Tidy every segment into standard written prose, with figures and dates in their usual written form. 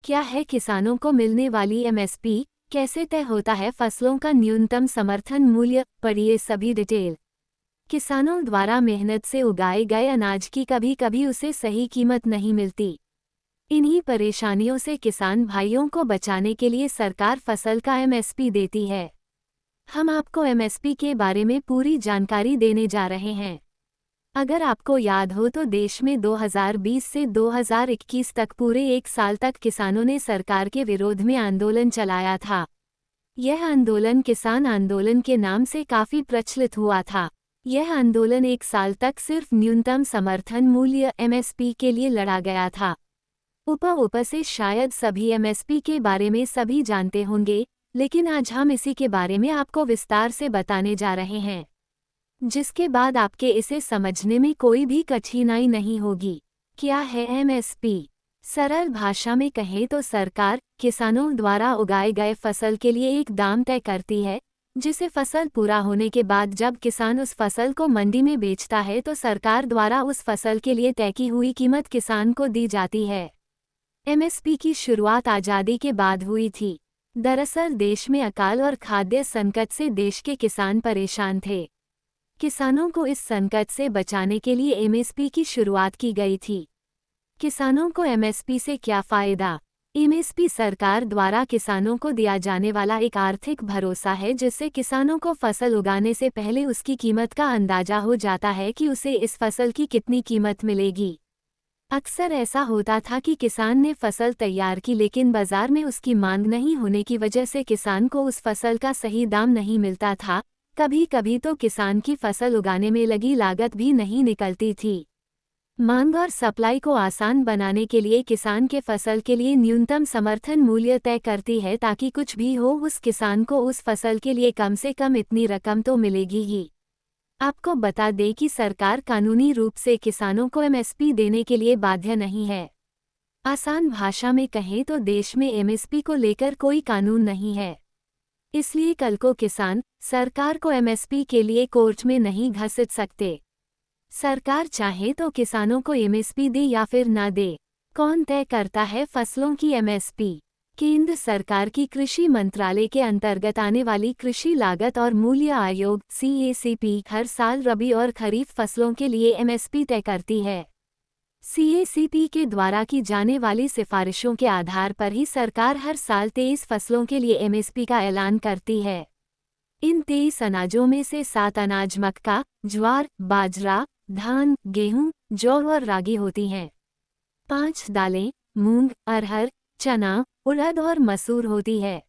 क्या है किसानों को मिलने वाली एमएसपी? कैसे तय होता है फसलों का न्यूनतम समर्थन मूल्य? पढ़िए सभी डिटेल। किसानों द्वारा मेहनत से उगाए गए अनाज की कभी कभी उसे सही कीमत नहीं मिलती। इन्हीं परेशानियों से किसान भाइयों को बचाने के लिए सरकार फसल का एमएसपी देती है। हम आपको एमएसपी के बारे में पूरी जानकारी देने जा रहे हैं। अगर आपको याद हो तो देश में 2020 से 2021 तक पूरे एक साल तक किसानों ने सरकार के विरोध में आंदोलन चलाया था। यह आंदोलन किसान आंदोलन के नाम से काफी प्रचलित हुआ था। यह आंदोलन एक साल तक सिर्फ न्यूनतम समर्थन मूल्य एमएसपी के लिए लड़ा गया था। उप से शायद सभी एमएसपी के बारे में सभी जानते होंगे, लेकिन आज हम इसी के बारे में आपको विस्तार से बताने जा रहे हैं, जिसके बाद आपके इसे समझने में कोई भी कठिनाई नहीं होगी। क्या है एमएसपी? सरल भाषा में कहें तो सरकार किसानों द्वारा उगाए गए फसल के लिए एक दाम तय करती है, जिसे फसल पूरा होने के बाद जब किसान उस फसल को मंडी में बेचता है तो सरकार द्वारा उस फसल के लिए तय की हुई कीमत किसान को दी जाती है। एमएसपी की शुरुआत आज़ादी के बाद हुई थी। दरअसल देश में अकाल और खाद्य संकट से देश के किसान परेशान थे। किसानों को इस संकट से बचाने के लिए एमएसपी की शुरुआत की गई थी। किसानों को एमएसपी से क्या फायदा? एमएसपी सरकार द्वारा किसानों को दिया जाने वाला एक आर्थिक भरोसा है, जिससे किसानों को फसल उगाने से पहले उसकी कीमत का अंदाजा हो जाता है कि उसे इस फसल की कितनी कीमत मिलेगी। अक्सर ऐसा होता था कि किसान ने फसल तैयार की, लेकिन बाजार में उसकी मांग नहीं होने की वजह से किसान को उस फसल का सही दाम नहीं मिलता था। कभी कभी तो किसान की फसल उगाने में लगी लागत भी नहीं निकलती थी। मांग और सप्लाई को आसान बनाने के लिए किसान के फसल के लिए न्यूनतम समर्थन मूल्य तय करती है, ताकि कुछ भी हो उस किसान को उस फसल के लिए कम से कम इतनी रकम तो मिलेगी ही। आपको बता दें कि सरकार कानूनी रूप से किसानों को एमएसपी देने के लिए बाध्य नहीं है। आसान भाषा में कहें तो देश में एमएसपी को लेकर कोई कानून नहीं है। इसलिए कल को किसान सरकार को एमएसपी के लिए कोर्ट में नहीं घसीट सकते। सरकार चाहे तो किसानों को एमएसपी दे या फिर ना दे। कौन तय करता है फसलों की एमएसपी? केंद्र सरकार की कृषि मंत्रालय के अंतर्गत आने वाली कृषि लागत और मूल्य आयोग CACP हर साल रबी और खरीफ फसलों के लिए एमएसपी तय करती है। CACP के द्वारा की जाने वाली सिफारिशों के आधार पर ही सरकार हर साल 23 फसलों के लिए एमएसपी का ऐलान करती है। इन 23 अनाजों में से 7 अनाज मक्का, ज्वार, बाजरा, धान, गेहूं, जौ और रागी होती हैं। 5 दालें मूंग, अरहर, चना, उड़द और मसूर होती है।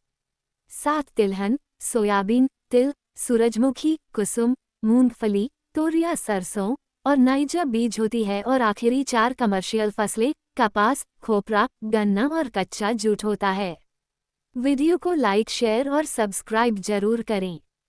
7 तिलहन, सोयाबीन, तिल, सूरजमुखी, कुसुम, मूंगफली, तोरिया, सरसों और नाइजर बीज होती है। और आखिरी 4 कमर्शियल फसलें कपास, खोपरा, गन्ना और कच्चा जूट होता है। वीडियो को लाइक, शेयर और सब्सक्राइब जरूर करें।